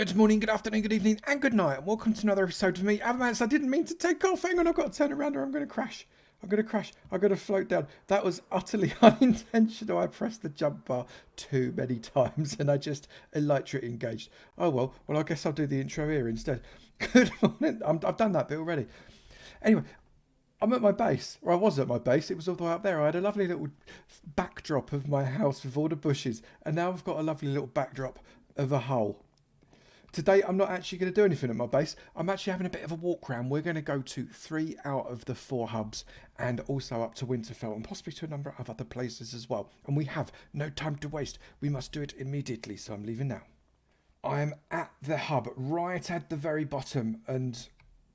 Good morning, good afternoon, good evening, and good night, and welcome to another episode of me, Avomance. I didn't mean to take off. Hang on, I've got to turn around or I'm going to crash. I'm going to crash. I've got to float down. That was utterly unintentional. I pressed the jump bar too many times and I just electrically engaged. Oh, well, I guess I'll do the intro here instead. Good morning. I've done that bit already. Anyway, I'm at my base, or I was at my base. It was all the way up there. I had a lovely little backdrop of my house with all the bushes, and now I've got a lovely little backdrop of a hole. Today, I'm not actually going to do anything at my base. I'm actually having a bit of a walk around. We're going to go to 3 out of the 4 hubs and also up to Winterfell and possibly to a number of other places as well. And we have no time to waste. We must do it immediately, so I'm leaving now. I'm at the hub right at the very bottom, and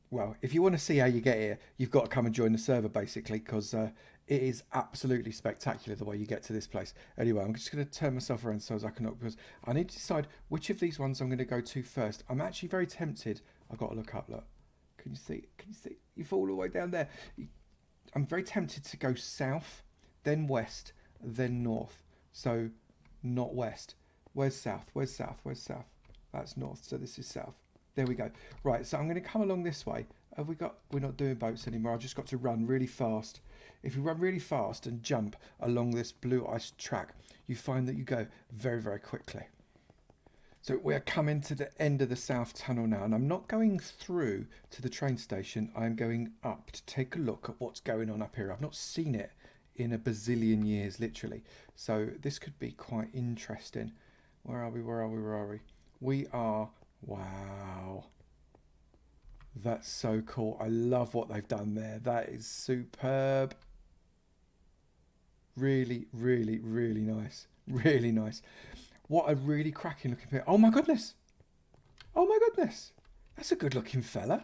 well, if you want to see how you get here, you've got to come and join the server basically, because it is absolutely spectacular the way you get to this place. Anyway, I'm just going to turn myself around so as I can look, because I need to decide which of these ones I'm going to go to first. I'm actually very tempted. I've got to look up, look. Can you see? Can you see? You fall all the way down there. I'm very tempted to go south, then west, then north. So, not west. Where's south? Where's south? Where's south? That's north, so this is south. There we go. Right, so I'm going to come along this way. We're not doing boats anymore. I've just got to run really fast. If you run really fast and jump along this blue ice track, you find that you go very, very quickly. So we're coming to the end of the south tunnel now, and I'm not going through to the train station. I'm going up to take a look at what's going on up here. I've not seen it in a bazillion years, literally. So this could be quite interesting. Where are we? Where are we? Where are we? We are... Wow. That's so cool. I love what they've done there. That is superb. Really, really, really nice. Really nice. What a really cracking looking picture. Oh my goodness. Oh my goodness. That's a good looking fella.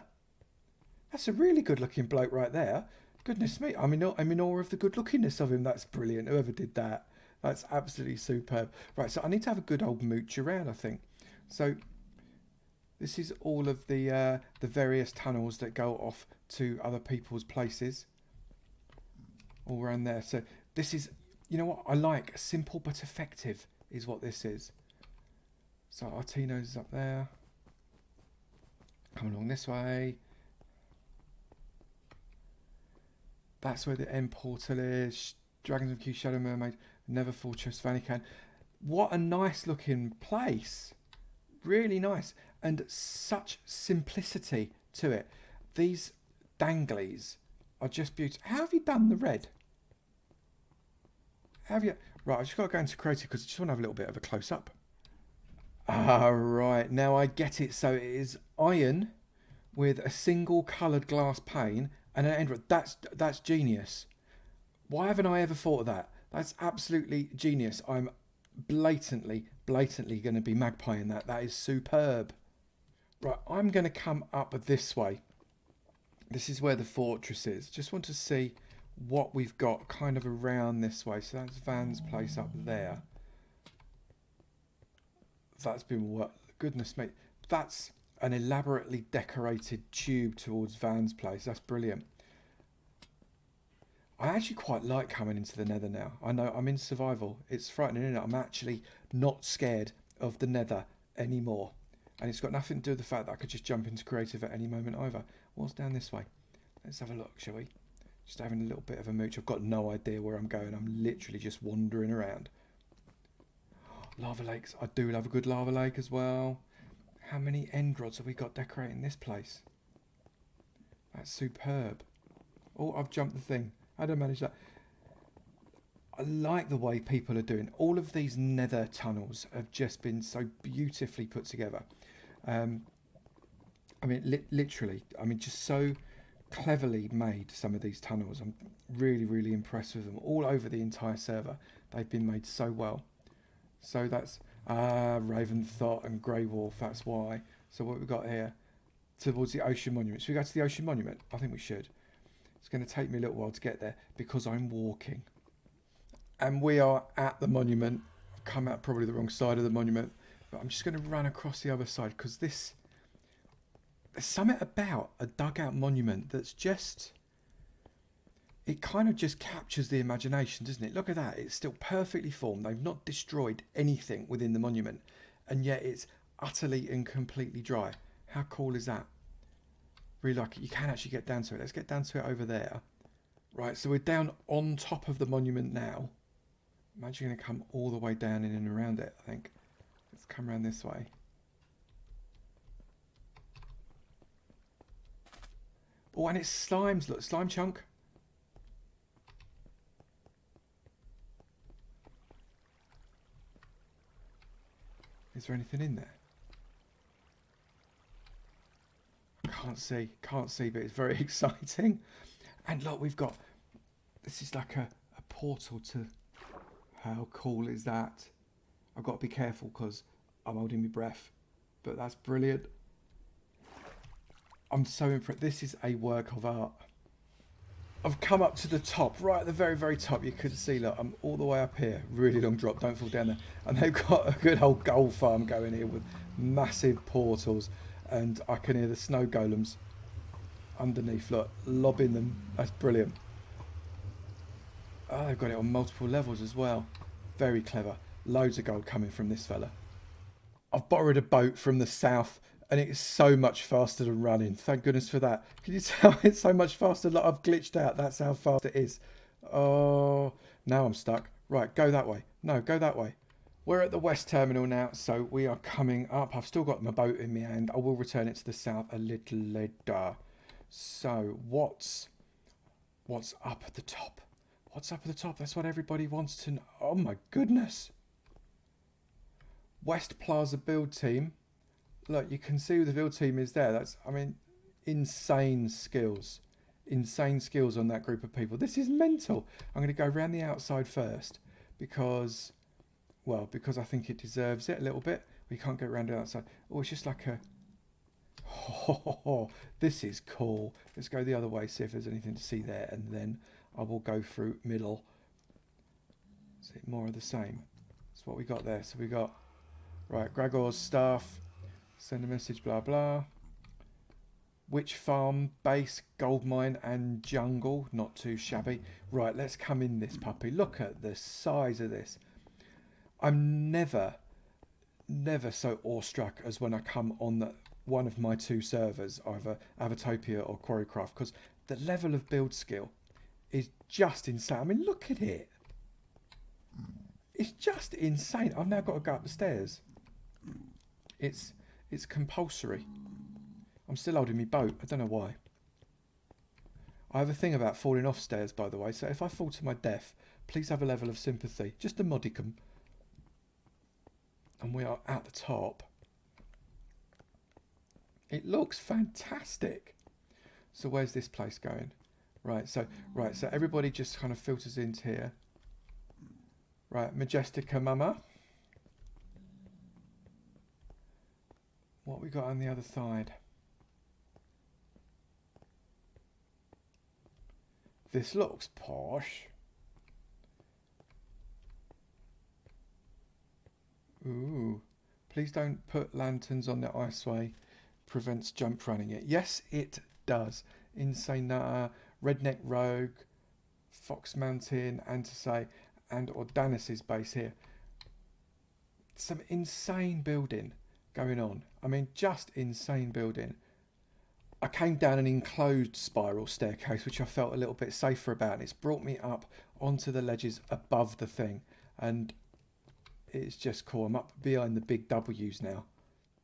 That's a really good looking bloke right there. Goodness me. I'm in awe of the good lookingness of him. That's brilliant. Whoever did that. That's absolutely superb. Right, so I need to have a good old mooch around, I think. So this is all of the various tunnels that go off to other people's places. All around there. So this is, you know what I like? Simple but effective is what this is. So Artino's is up there. Come along this way. That's where the end portal is. Dragons of Q, Shadow Mermaid, Nether Fortress, Vanican. What a nice looking place. Really nice. And such simplicity to it. These danglies are just beautiful. How have you done the red? Have you? Right, I just got to go into creative because I just want to have a little bit of a close up. Ah, right. Now I get it. So it is iron with a single coloured glass pane and an end. That's genius. Why haven't I ever thought of that? That's absolutely genius. I'm blatantly going to be magpieing that. That is superb. Right, I'm going to come up this way. This is where the fortress is. Just want to see what we've got kind of around this way. So that's Van's place up there. That's been what? Goodness me. That's an elaborately decorated tube towards Van's place. That's brilliant. I actually quite like coming into the nether now. I know I'm in survival. It's frightening, isn't it? I'm actually not scared of the nether anymore. And it's got nothing to do with the fact that I could just jump into creative at any moment either. What's down this way? Let's have a look, shall we? Just having a little bit of a mooch. I've got no idea where I'm going. I'm literally just wandering around. Lava lakes. I do love a good lava lake as well. How many end rods have we got decorating this place? That's superb. Oh, I've jumped the thing. How did I manage that? I like the way people are doing. All of these nether tunnels have just been so beautifully put together. I mean, literally. I mean, just so cleverly made, some of these tunnels. I'm really, really impressed with them. All over the entire server, they've been made so well. So that's Raventhot and Grey Wolf. That's why. So what we've got here, towards the Ocean Monument. Should we go to the Ocean Monument? I think we should. It's going to take me a little while to get there because I'm walking. And we are at the monument. I've come out probably the wrong side of the monument. But I'm just going to run across the other side because there's something about a dugout monument that's just... It kind of just captures the imagination, doesn't it? Look at that. It's still perfectly formed. They've not destroyed anything within the monument. And yet it's utterly and completely dry. How cool is that? Really like it. You can actually get down to it. Let's get down to it over there. Right, so we're down on top of the monument now. Imagine going to come all the way down in and around it, I think. Let's come around this way. Oh, and it's slimes. Look, slime chunk. Is there anything in there? Can't see, but it's very exciting. And look, we've got, this is like a portal to, how cool is that? I've got to be careful because I'm holding my breath, but that's brilliant. I'm so impressed. This is a work of art. I've come up to the top, right at the very, very top. You could see, look, I'm all the way up here. Really long drop, don't fall down there. And they've got a good old gold farm going here with massive portals. And I can hear the snow golems underneath, look, lobbing them. That's brilliant. Oh, they've got it on multiple levels as well. Very clever. Loads of gold coming from this fella. I've borrowed a boat from the south and it's so much faster than running. Thank goodness for that. Can you tell it's so much faster? Look, I've glitched out. That's how fast it is. Oh, now I'm stuck. Right, go that way. No, go that way. We're at the west terminal now, so we are coming up. I've still got my boat in my hand. I will return it to the south a little later. So what's up at the top? What's up at the top? That's what everybody wants to know. Oh my goodness. West Plaza build team. Look, you can see who the build team is there. That's, I mean, insane skills. Insane skills on that group of people. This is mental. I'm going to go around the outside first because, well, because I think it deserves it a little bit. We can't get around the outside. Oh, it's just like a... Oh, this is cool. Let's go the other way, see if there's anything to see there, and then I will go through middle. Is it more of the same? That's what we got there. So we got, right, Gregor's staff. Send a message, blah, blah. Witch farm, base, gold mine, and jungle. Not too shabby. Right, let's come in this puppy. Look at the size of this. I'm never so awestruck as when I come on one of my two servers, either Avotopia or Quarrycraft, because the level of build skill is just insane. I mean, look at it. It's just insane. I've now got to go up the stairs. It's compulsory. I'm still holding my boat. I don't know why. I have a thing about falling off stairs, by the way. So if I fall to my death, please have a level of sympathy. Just a modicum. And we are at the top. It looks fantastic. So where's this place going? Right, so everybody just kind of filters into here. Right, Majestica Mama. What we got on the other side? This looks posh. Ooh. Please don't put lanterns on the iceway. Prevents jump running it. Yes, it does. Insane Nutter, Redneck Rogue, Fox Mountain, Antisay, and Ordanis's base here. Some insane building going on. I mean, just insane building. I came down an enclosed spiral staircase, which I felt a little bit safer about, and it's brought me up onto the ledges above the thing, and it's just cool. I'm up behind the big W's now.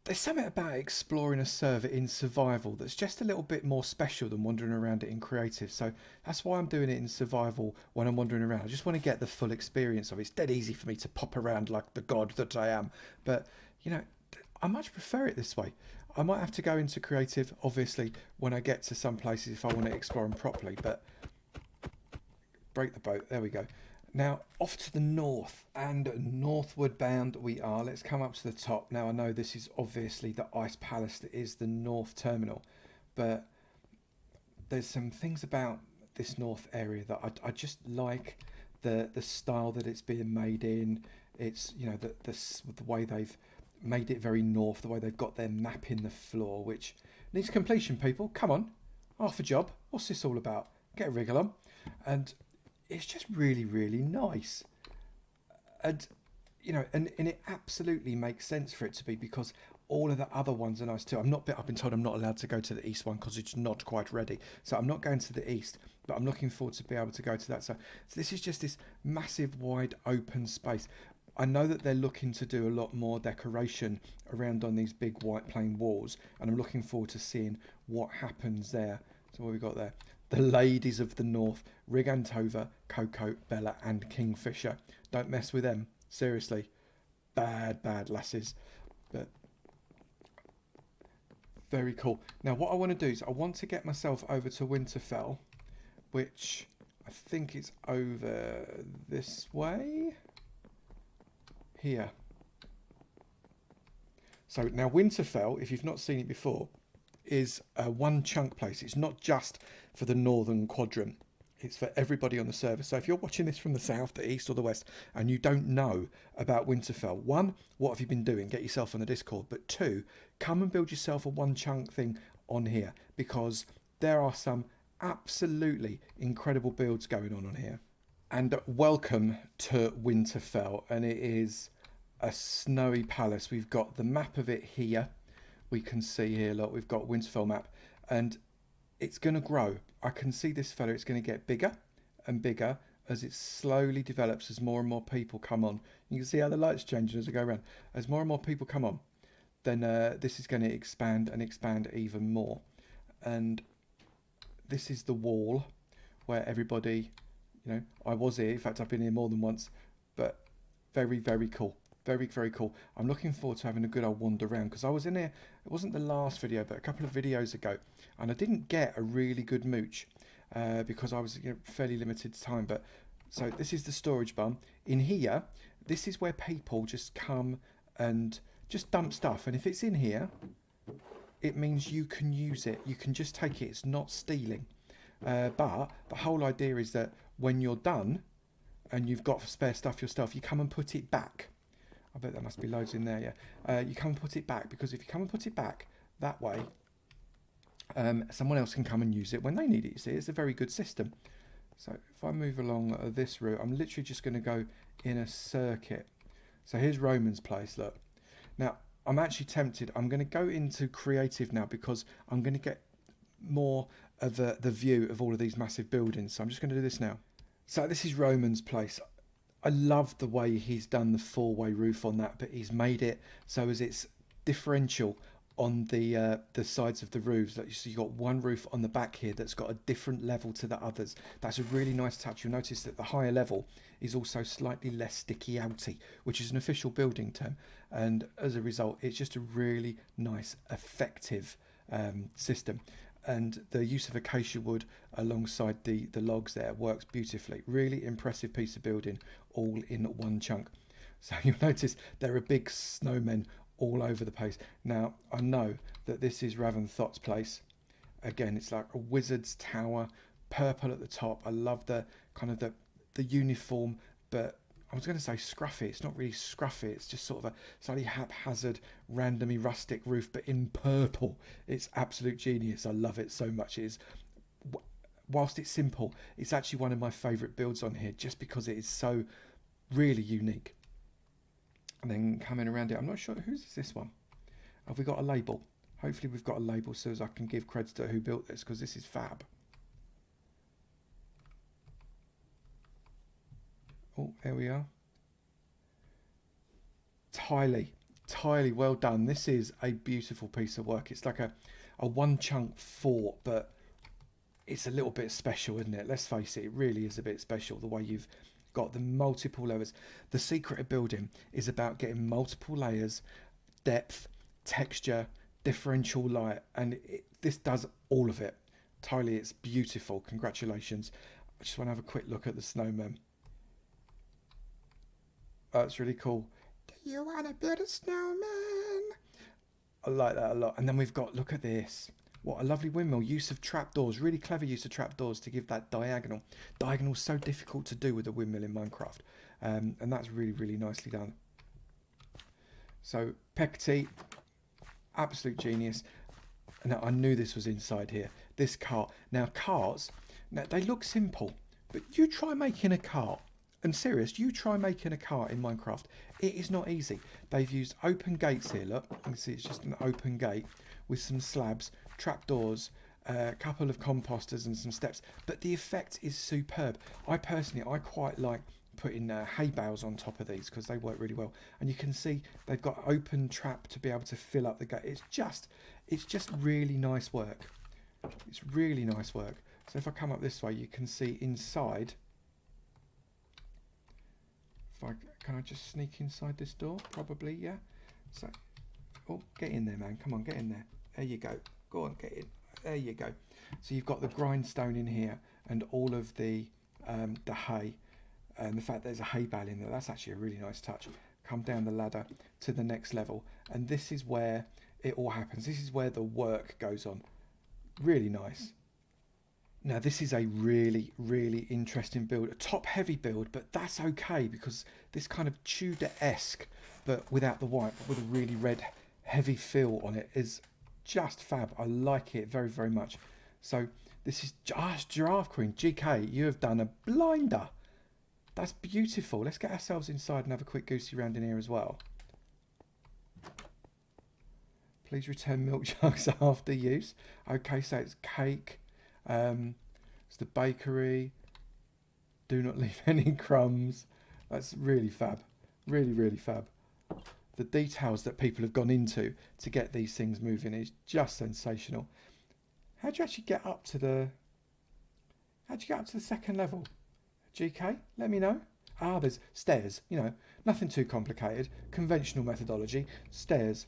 There's something about exploring a server in survival that's just a little bit more special than wandering around it in creative. So that's why I'm doing it in survival when I'm wandering around. I just want to get the full experience of it. It's dead easy for me to pop around like the god that I am. But, you know, I much prefer it this way. I might have to go into creative, obviously, when I get to some places if I want to explore them properly. But break the boat. There we go. Now, off to the north, and northward bound we are. Let's come up to the top. Now, I know this is obviously the Ice Palace that is the north terminal, but there's some things about this north area that I just like. The style that it's being made in. It's, you know, the way they've made it very north, the way they've got their map in the floor, which needs completion, people. Come on, half a job. What's this all about? Get a wriggle on. And it's just really, really nice. And, you know, and it absolutely makes sense for it to be, because all of the other ones are nice too. I've been told I'm not allowed to go to the east one because it's not quite ready. So I'm not going to the east, but I'm looking forward to be able to go to that. So this is just this massive, wide, open space. I know that they're looking to do a lot more decoration around on these big white plain walls, and I'm looking forward to seeing what happens there. So what have we got there? The ladies of the north, Rigantova, Coco, Bella, and Kingfisher. Don't mess with them. Seriously. Bad lasses. But very cool. Now what I want to do is I want to get myself over to Winterfell, which I think is over this way. Here. So now Winterfell, if you've not seen it before, is a one chunk place. It's not just for the northern quadrant. It's for everybody on the server. So if you're watching this from the south, the east or the west, and you don't know about Winterfell, one, what have you been doing? Get yourself on the Discord. But two, come and build yourself a one chunk thing on here, because there are some absolutely incredible builds going on here. And welcome to Winterfell, and it is a snowy palace. We've got the map of it here. We can see here, look, we've got Winterfell map, and it's going to grow. I can see this fella, it's going to get bigger and bigger as it slowly develops, as more and more people come on. You can see how the light's changing as I go around. As more and more people come on, then this is going to expand and expand even more. And this is the wall where everybody, you know, I was here. In fact, I've been here more than once, but very, very cool. Very, very cool. I'm looking forward to having a good old wander around, because I was in here, it wasn't the last video, but a couple of videos ago, and I didn't get a really good mooch because I was, you know, fairly limited time. But so this is the storage barn. In here, this is where people just come and just dump stuff. And if it's in here, it means you can use it. You can just take it. It's not stealing. But the whole idea is that when you're done and you've got spare stuff yourself, you come and put it back. I bet there must be loads in there, yeah. You come and put it back, because if you come and put it back that way, someone else can come and use it when they need it, you see. It's a very good system. So if I move along this route, I'm literally just going to go in a circuit. So here's Roman's place, look. Now, I'm actually tempted. I'm going to go into creative now, because I'm going to get more of the view of all of these massive buildings. So I'm just going to do this now. So this is Roman's place. I love the way he's done the four-way roof on that, but he's made it so as it's differential on the sides of the roofs. So you've got one roof on the back here that's got a different level to the others. That's a really nice touch. You'll notice that the higher level is also slightly less sticky outy, which is an official building term. And as a result, it's just a really nice, effective system. And the use of acacia wood alongside the logs there works beautifully. Really impressive piece of building, all in one chunk. So you'll notice there are big snowmen all over the place. Now, I know that this is Raventhott's place. Again, it's like a wizard's tower, purple at the top. I love the kind of the uniform, but I was going to say scruffy. It's not really scruffy. It's just sort of a slightly haphazard, randomly rustic roof, but in purple. It's absolute genius. I love it so much. It is, whilst it's simple, it's actually one of my favourite builds on here, just because it is so really unique. And then coming around it, I'm not sure, whose is this one? Have we got a label? Hopefully we've got a label so as I can give credit to who built this, because this is fab. Oh, there we are. Tylee, well done. This is a beautiful piece of work. It's like a one chunk fort, but it's a little bit special, isn't it? Let's face it, it really is a bit special, the way you've got the multiple layers. The secret of building is about getting multiple layers, depth, texture, differential light, and this does all of it. Tylee, it's beautiful. Congratulations. I just want to have a quick look at the snowman. That's really cool. Do you want to build a snowman? I like that a lot. And then we've got, look at this. What a lovely windmill. Use of trapdoors. Really clever use of trapdoors to give that diagonal. Diagonal's so difficult to do with a windmill in Minecraft. And that's really, really nicely done. So, Pekti, absolute genius. Now, I knew this was inside here. This cart. Now, carts, now they look simple. But you try making a cart And serious, you try making a car in Minecraft. It is not easy. They've used open gates here, look. You can see it's just an open gate with some slabs, trapdoors, a couple of composters and some steps. But the effect is superb. I quite like putting hay bales on top of these because they work really well. And you can see they've got open trap to be able to fill up the gate. It's just really nice work. It's really nice work. So if I come up this way, you can see inside. Can I just sneak inside this door? Probably, yeah. So, oh, get in there, man. Come on, get in there. There you go. Go on, get in. There you go. So you've got the grindstone in here and all of the hay. And the fact there's a hay bale in there, that's actually a really nice touch. Come down the ladder to the next level. And this is where it all happens. This is where the work goes on. Really nice. Now this is a really, really interesting build, a top heavy build, but that's okay because this kind of Tudor-esque, but without the white, but with a really red heavy feel on it is just fab. I like it very, very much. So this is Giraffe Queen. GK, you have done a blinder. That's beautiful. Let's get ourselves inside and have a quick goosey round in here as well. Please return milk jugs after use. Okay, so it's cake. It's the bakery. Do not leave any crumbs. That's really fab. Really, really fab. The details that people have gone into to get these things moving is just sensational. How do you actually get up to the... How'd you get up to the second level? GK, let me know. Ah, there's stairs. You know, nothing too complicated. Conventional methodology. Stairs.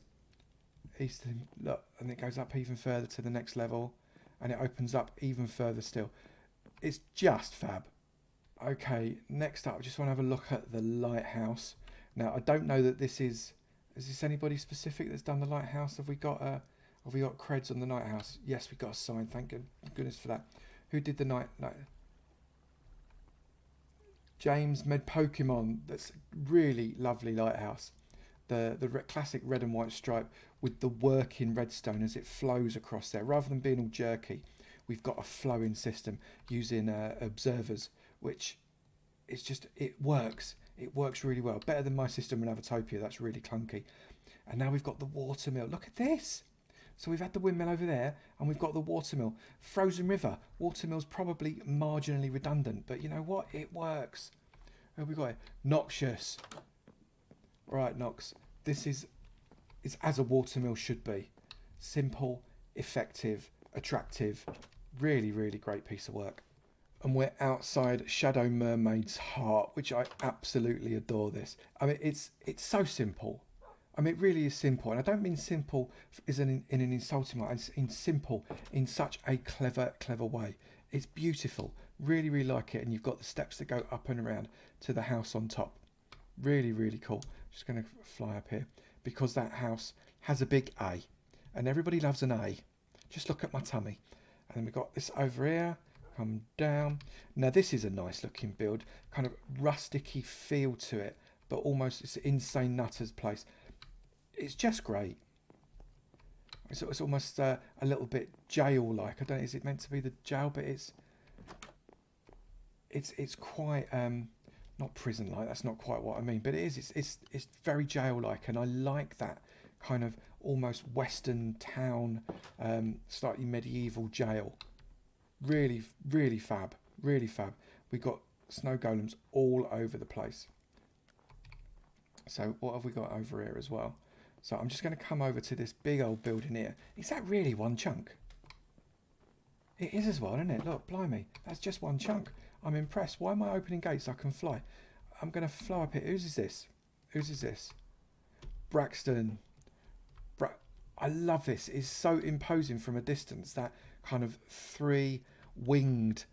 Look, and it goes up even further to the next level. And it opens up even further still. It's just fab. Okay, next up, I just want to have a look at the lighthouse. Now, I don't know that this is this anybody specific that's done the lighthouse? Have we got creds on the lighthouse? Yes, we got a sign. Thank goodness for that. Who did the night? James Med Pokemon. That's really lovely lighthouse. The classic red and white stripe with the working redstone as it flows across there. Rather than being all jerky, we've got a flowing system using observers, which it works. It works really well. Better than my system in Avotopia. That's really clunky. And now we've got the watermill. Look at this. So we've had the windmill over there, and we've got the watermill. Frozen River. Watermill's probably marginally redundant, but you know what? It works. Who have we got here? Noxious. Right, Nox. This is as a watermill should be. Simple, effective, attractive. Really, really great piece of work. And we're outside Shadow Mermaid's heart, which I absolutely adore this. I mean, it's so simple. I mean, it really is simple. And I don't mean simple in an insulting way. It's simple in such a clever way. It's beautiful. Really, really like it. And you've got the steps that go up and around to the house on top. Really, really cool. Just going to fly up here because that house has a big A. And everybody loves an A. Just look at my tummy. And then we've got this over here. Come down. Now this is a nice looking build. Kind of rusticy feel to it. But almost it's an insane nutter's place. It's just great. It's almost a little bit jail-like. I don't know, is it meant to be the jail? But it's quite not prison-like. That's not quite what I mean. But it is. It's very jail-like, and I like that kind of almost Western town, slightly medieval jail. Really, really fab. Really fab. We've got snow golems all over the place. So what have we got over here as well? So I'm just going to come over to this big old building here. Is that really one chunk? It is as well, isn't it? Look, blimey. That's just one chunk. I'm impressed. Why am I opening gates so I can fly? I'm going to fly up here. Whose is this? Whose is this? Braxton. I love this. It's so imposing from a distance. That kind of three-winged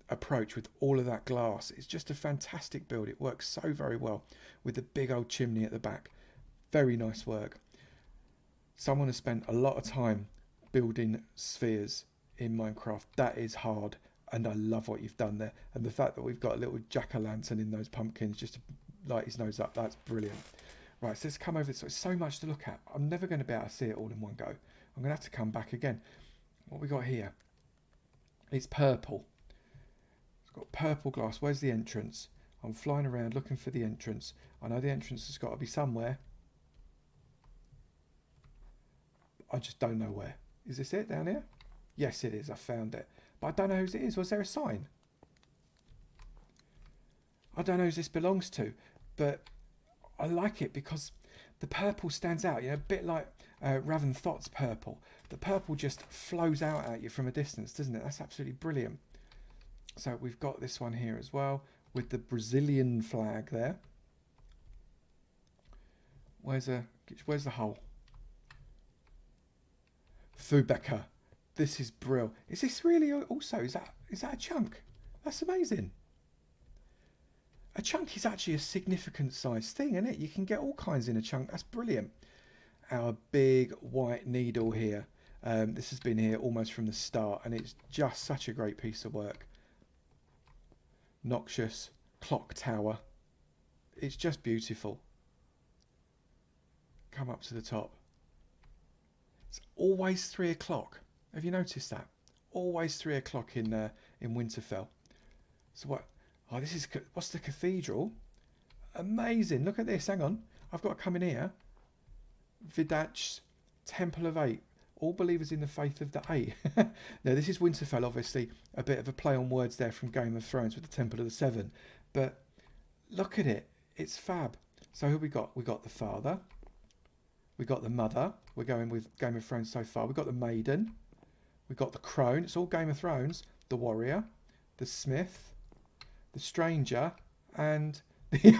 approach with all of that glass. It's just a fantastic build. It works so very well with the big old chimney at the back. Very nice work. Someone has spent a lot of time building spheres in Minecraft. That is hard, and I love what you've done there. And the fact that we've got a little jack-o'-lantern in those pumpkins just to light his nose up, that's brilliant. Right, so let's come over. So it's so much to look at. I'm never going to be able to see it all in one go. I'm going to have to come back again. What we got here? It's purple. It's got purple glass. Where's the entrance? I'm flying around looking for the entrance. I know the entrance has got to be somewhere. I just don't know where. Is this it down here? Yes, it is. I found it. But I don't know whose it is. Was there a sign? I don't know who this belongs to. But I like it because the purple stands out. You know, a bit like Raven Thought's purple. The purple just flows out at you from a distance, doesn't it? That's absolutely brilliant. So we've got this one here as well with the Brazilian flag there. Where's the hole? Fubecker. This is brill. Is this really also, is that a chunk? That's amazing. A chunk is actually a significant size thing, isn't it? You can get all kinds in a chunk. That's brilliant. Our big white needle here. This has been here almost from the start, and it's just such a great piece of work. Noxious clock tower. It's just beautiful. Come up to the top. It's always 3 o'clock. Have you noticed that? Always 3 o'clock in Winterfell. So what? Oh, this is, what's the cathedral? Amazing. Look at this. Hang on. I've got to come in here. Vidach's Temple of 8. All believers in the faith of the 8. Now, this is Winterfell, obviously. A bit of a play on words there from Game of Thrones with the Temple of the 7. But look at it. It's fab. So who we got? We got the father. We got the mother. We're going with Game of Thrones so far. We got the maiden. We got the crone. It's all Game of Thrones. The warrior. The smith. The stranger. And the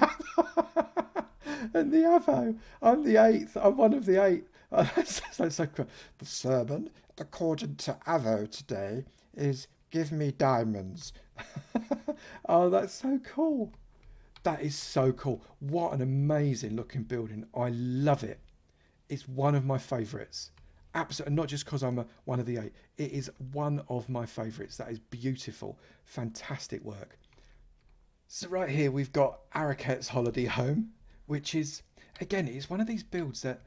and the Avo. I'm the 8th. I'm one of the 8. So cool. The sermon, according to Avo today, is give me diamonds. Oh, that's so cool. That is so cool. What an amazing looking building. I love it. It's one of my favourites. Absolutely, not just because I'm one of the 8. It is one of my favourites. That is beautiful. Fantastic work. So right here we've got Araket's holiday home, which is, again, it's one of these builds that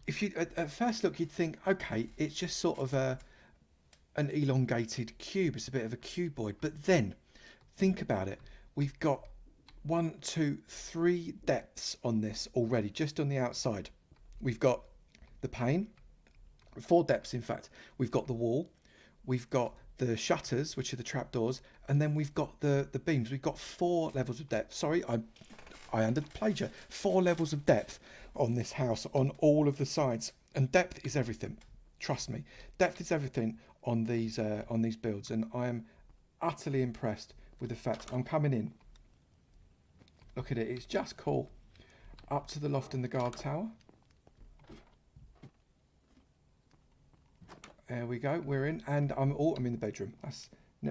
if you at first look you'd think, okay, it's just sort of an elongated cube. It's a bit of a cuboid. But then think about it. We've got 1, 2, 3 depths on this already, just on the outside. We've got the pane, 4 depths in fact. We've got the wall, we've got the shutters, which are the trapdoors, and then we've got the beams. We've got 4 levels of depth. Sorry, I underplayed you. 4 levels of depth on this house, on all of the sides. And depth is everything. Trust me, depth is everything on these builds, and I am utterly impressed with the fact I'm coming in. Look at it, it's just cool. Up to the loft and the guard tower. There we go, we're in, and I'm in the bedroom. That's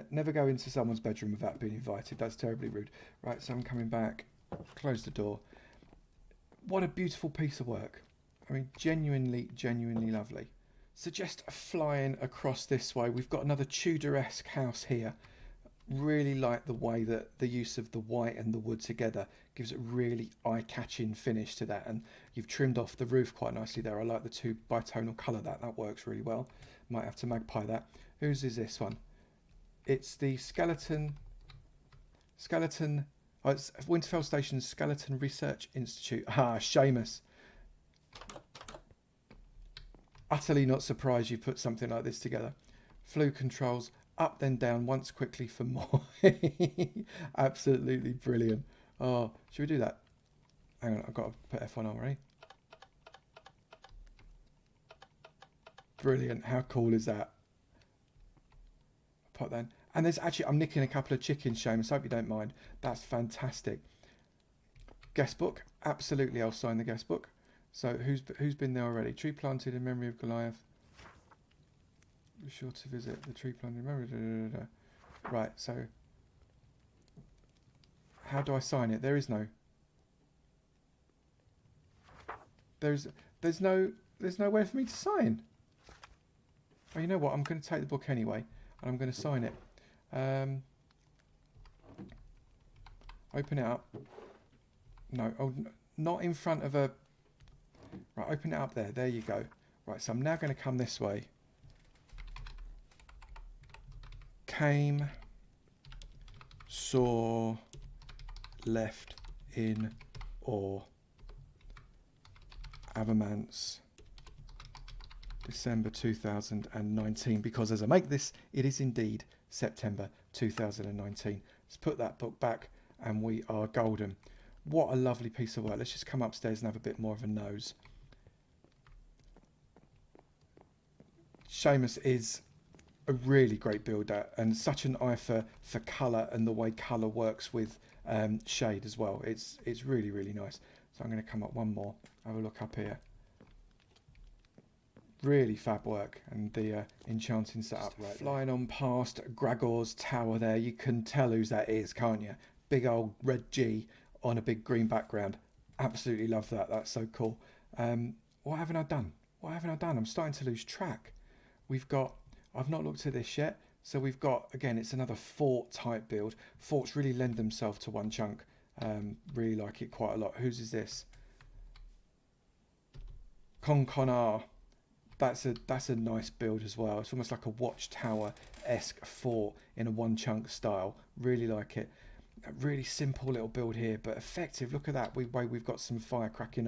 never go into someone's bedroom without being invited. That's terribly rude. Right, so I'm coming back. Close the door. What a beautiful piece of work. I mean, genuinely, genuinely lovely. So just flying across this way, we've got another Tudor-esque house here. Really like the way that the use of the white and the wood together gives a really eye-catching finish to that, and you've trimmed off the roof quite nicely there. I like the 2 bitonal colour. That works really well. Might have to magpie that. Whose is this one? It's the skeleton. Oh, it's Winterfell Station's Skeleton Research Institute. Ah, Seamus. Utterly not surprised you put something like this together. Flue controls. Up then down once quickly for more. Absolutely brilliant. Oh, should we do that? Hang on, I've got to put F1 on, right? Brilliant. How cool is that? Put that in. And there's actually, I'm nicking a couple of chickens, Seamus. Hope you don't mind. That's fantastic. Guest book. Absolutely, I'll sign the guest book. So who's been there already? Tree planted in memory of Goliath. Be sure to visit the tree planted in memory. Right, so how do I sign it? There is no. There's no way for me to sign. Oh, you know what? I'm going to take the book anyway, and I'm going to sign it. Open it up. No, oh, not in front of a. Right, open it up there. There you go. Right, so I'm now going to come this way. Came, saw, left in awe. Avomance, December 2019, because as I make this, it is indeed September 2019. Let's put that book back and we are golden. What a lovely piece of work. Let's just come upstairs and have a bit more of a nose. Seamus is a really great builder and such an eye for colour and the way colour works with shade as well. It's really, really nice. So I'm going to come up one more, have a look up here. Really fab work, and the enchanting setup right flying on past Gregor's tower there. You can tell whose that is, can't you? Big old red G on a big green background. Absolutely love that. That's so cool. What haven't I done? What haven't I done? I'm starting to lose track. We've got, I've not looked at this yet. So we've got, again, it's another fort type build. Forts really lend themselves to one chunk. Really like it quite a lot. Whose is this? Conconar. That's a nice build as well. It's almost like a watchtower-esque fort in a one chunk style. Really like it. A really simple little build here, but effective. Look at that. We've got some fire cracking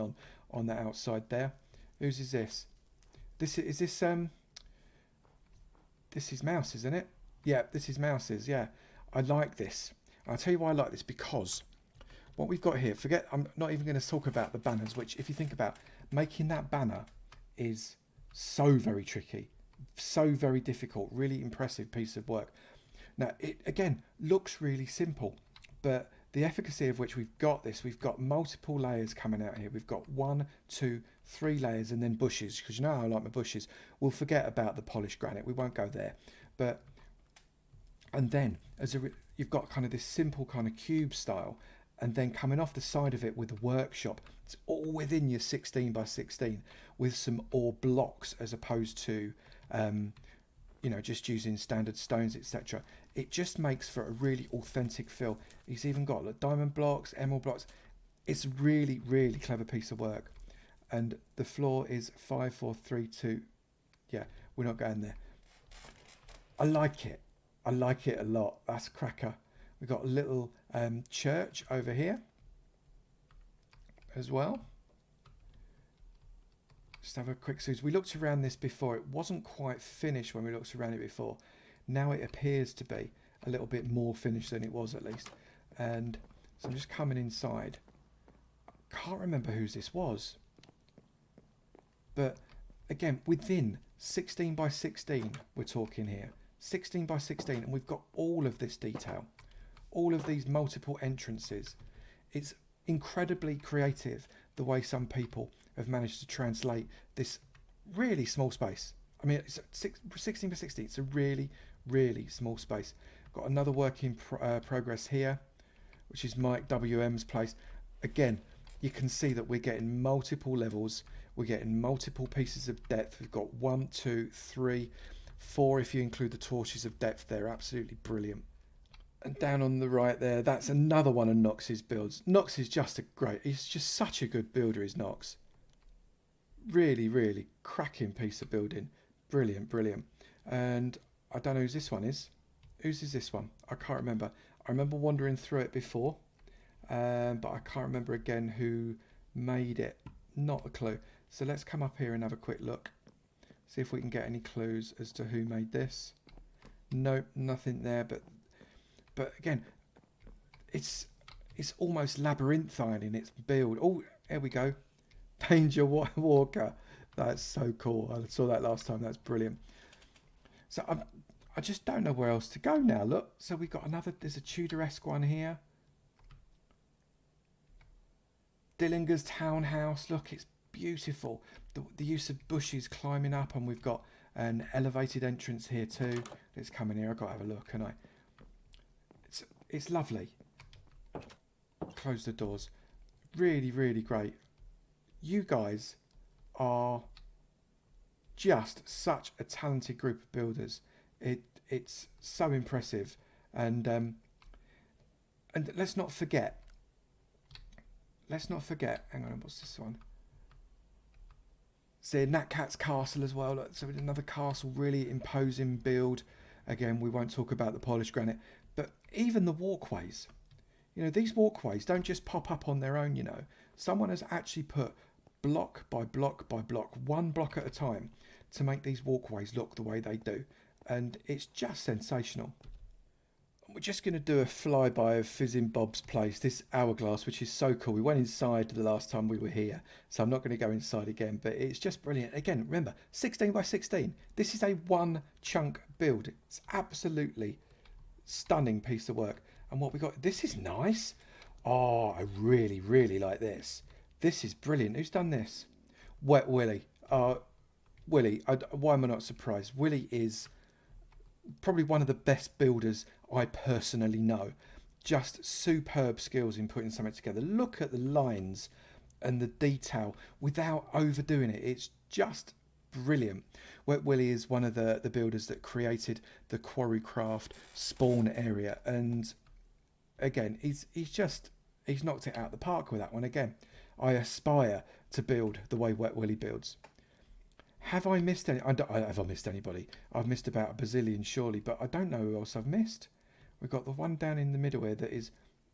on the outside there. Whose is this? This is Mouse, isn't it? Yeah, this is Mouse's. Yeah, I like this. I'll tell you why I like this, because what we've got here. Forget. I'm not even going to talk about the banners. Which, if you think about making that banner, is so very tricky, so very difficult. Really impressive piece of work. Now, it again looks really simple, but the efficacy of which we've got multiple layers coming out here. We've got 1, 2, 3 layers, and then bushes, because you know how I like my bushes. We'll forget about the polished granite. We won't go there. But and then you've got kind of this simple kind of cube style, and then coming off the side of it with a workshop. It's all within your 16 by 16 with some ore blocks, as opposed to just using standard stones, etc. It just makes for a really authentic feel. He's even got like diamond blocks, emerald blocks. It's a really, really clever piece of work. And the floor is 5, 4, 3, 2. Yeah, we're not going there. I like it. I like it a lot. That's a cracker. We've got a little church over here as well. Just have a quick zoom. We looked around this before. It wasn't quite finished when we looked around it before. Now it appears to be a little bit more finished than it was, at least. And so I'm just coming inside. I can't remember whose this was. But again, within 16 by 16 we're talking here. 16 by 16, and we've got all of this detail. All of these multiple entrances. It's incredibly creative the way some people have managed to translate this really small space. I mean, it's 16 by 16. It's a really, really small space. Got another work in progress here, which is Mike WM's place. Again, you can see that we're getting multiple levels. We're getting multiple pieces of depth. We've got 1, 2, 3, 4 if you include the torches of depth. They're absolutely brilliant. And down on the right there, that's another one of Nox's builds. Nox is just he's just such a good builder, is Nox. Really, really cracking piece of building. Brilliant, brilliant. And I don't know whose this one is. Whose is this one? I can't remember. I remember wandering through it before, but I can't remember again who made it. Not a clue. So let's come up here and have a quick look. See if we can get any clues as to who made this. Nope, nothing there, but again, it's almost labyrinthine in its build. Oh, here we go. Danger Walker. That's so cool. I saw that last time. That's brilliant. So I just don't know where else to go now. Look, so we've got there's a Tudor-esque one here. Dillinger's townhouse. Look, it's beautiful. The use of bushes climbing up, and we've got an elevated entrance here too. Let's come in here. I've got to have a look, and it's lovely. Close the doors. Really, really great. You guys are just such a talented group of builders. It's so impressive, and let's not forget. Hang on, what's this one? See, Nat Cat's castle as well. Look, so another castle, really imposing build. Again, we won't talk about the polished granite, but even the walkways. You know, these walkways don't just pop up on their own, you know. Someone has actually put block by block by block, one block at a time, to make these walkways look the way they do. And it's just sensational. We're just going to do a flyby of Fizzing Bob's place, this hourglass, which is so cool. We went inside the last time we were here, so I'm not going to go inside again, but it's just brilliant. Again, remember, 16 by 16. This is a one chunk build. It's absolutely stunning piece of work. And what we got, this is nice. Oh, I really, really like this. This is brilliant. Who's done this? Wet Willy. Willy, why am I not surprised? Willy is probably one of the best builders I personally know. Just superb skills in putting something together. Look at the lines and the detail without overdoing it. It's just brilliant. Wet Willy is one of the builders that created the Quarrycraft spawn area, and again, he's knocked it out of the park with that one. Again, I aspire to build the way Wet Willy builds. Have I missed any? Have I missed anybody? I've missed about a bazillion surely, but I don't know who else I've missed. We've got the one down in the middle here that is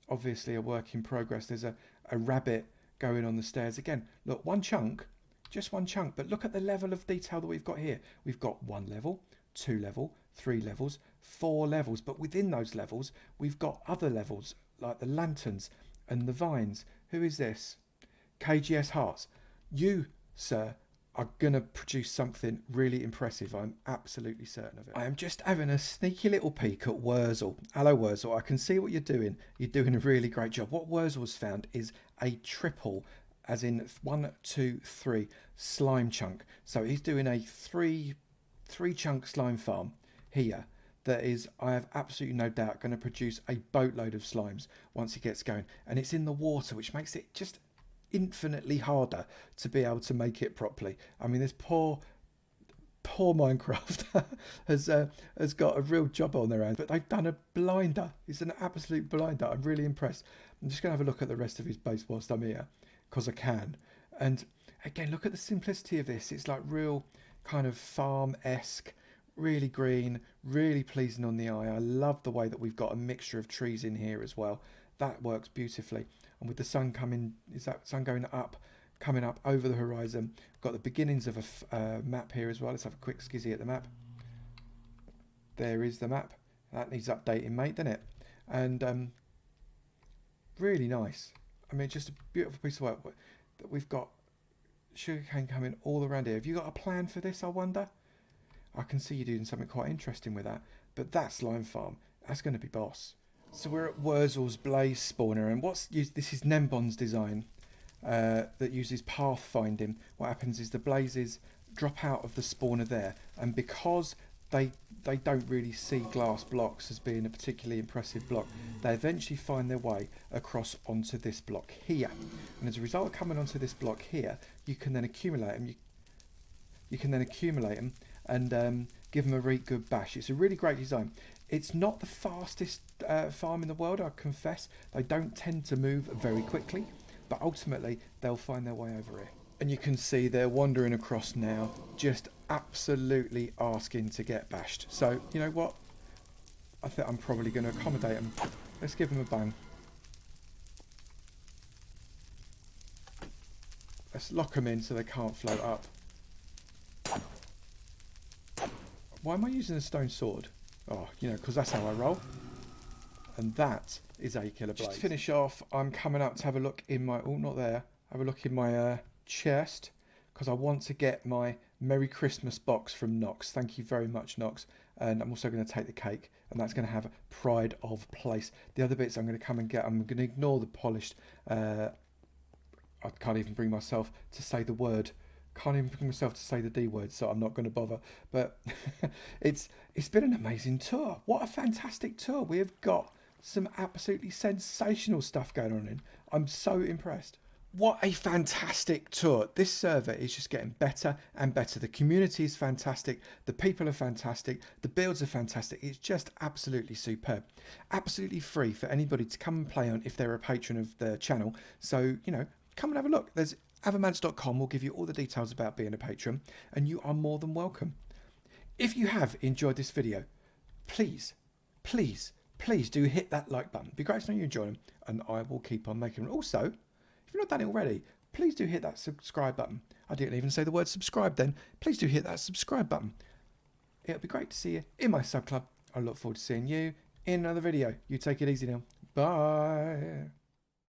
obviously a work in progress. There's a rabbit going on the stairs. Again, look, one chunk, just one chunk, but look at the level of detail that we've got here. We've got 1 level, 2 level, 3 levels, 4 levels, but within those levels, we've got other levels like the lanterns and the vines. Who is this? KGS Hearts. You, sir, are going to produce something really impressive. I'm absolutely certain of it. I am just having a sneaky little peek at Wurzel. Hello, Wurzel. I can see what you're doing. You're doing a really great job. What Wurzel's found is a triple, as in 1, 2, 3 slime chunk. So he's doing a three chunk slime farm here that is, I have absolutely no doubt, going to produce a boatload of slimes once he gets going. And it's in the water, which makes it just infinitely harder to be able to make it properly. I mean, this poor Minecraft has got a real job on their hands, but they've done a blinder. It's an absolute blinder. I'm really impressed. I'm just going to have a look at the rest of his base whilst I'm here, because I can. And again, look at the simplicity of this. It's like real kind of farm-esque, really green, really pleasing on the eye. I love the way that we've got a mixture of trees in here as well. That works beautifully. And with the sun coming, is that sun going up, coming up over the horizon? Got the beginnings of a map here as well. Let's have a quick skizzy at the map. There is the map. That needs updating, mate, doesn't it? And really nice. I mean, just a beautiful piece of work that we've got. Sugarcane coming all around here. Have you got a plan for this, I wonder? I can see you doing something quite interesting with that. But that slime farm, that's going to be boss. So we're at Wurzel's Blaze spawner, and this is Nembon's design that uses pathfinding. What happens is the blazes drop out of the spawner there, and because they don't really see glass blocks as being a particularly impressive block, they eventually find their way across onto this block here. And as a result of coming onto this block here, you can then accumulate them. You can then accumulate them and give them a really good bash. It's a really great design. It's not the fastest farm in the world, I confess. They don't tend to move very quickly, but ultimately they'll find their way over here. And you can see they're wandering across now, just absolutely asking to get bashed. So, you know what? I think I'm probably going to accommodate them. Let's give them a bang. Let's lock them in so they can't float up. Why am I using a stone sword? Oh, you know, because that's how I roll. And that is a killer blaze. Just to finish off, I'm coming up to have a look in my... Oh, not there. Have a look in my chest, because I want to get my Merry Christmas box from Nox. Thank you very much, Nox. And I'm also going to take the cake, and that's going to have pride of place. The other bits I'm going to come and get. I'm going to ignore the polished... I can't even bring myself to say the word. Can't even bring myself to say the D word, so I'm not going to bother. But it's been an amazing tour. What a fantastic tour. We have got some absolutely sensational stuff going on in. I'm so impressed. What a fantastic tour. This server is just getting better and better. The community is fantastic. The people are fantastic. The builds are fantastic. It's just absolutely superb. Absolutely free for anybody to come and play on if they're a patron of the channel. So, you know, come and have a look. There's Avomance.com will give you all the details about being a patron, and you are more than welcome. If you have enjoyed this video, please please do hit that like button. It'd be great to know you enjoy them, and I will keep on making them. Also, if you've not done it already, please do hit that subscribe button. I didn't even say the word subscribe then. Please do hit that subscribe button. It'll be great to see you in my sub club. I look forward to seeing you in another video. You take it easy now. Bye.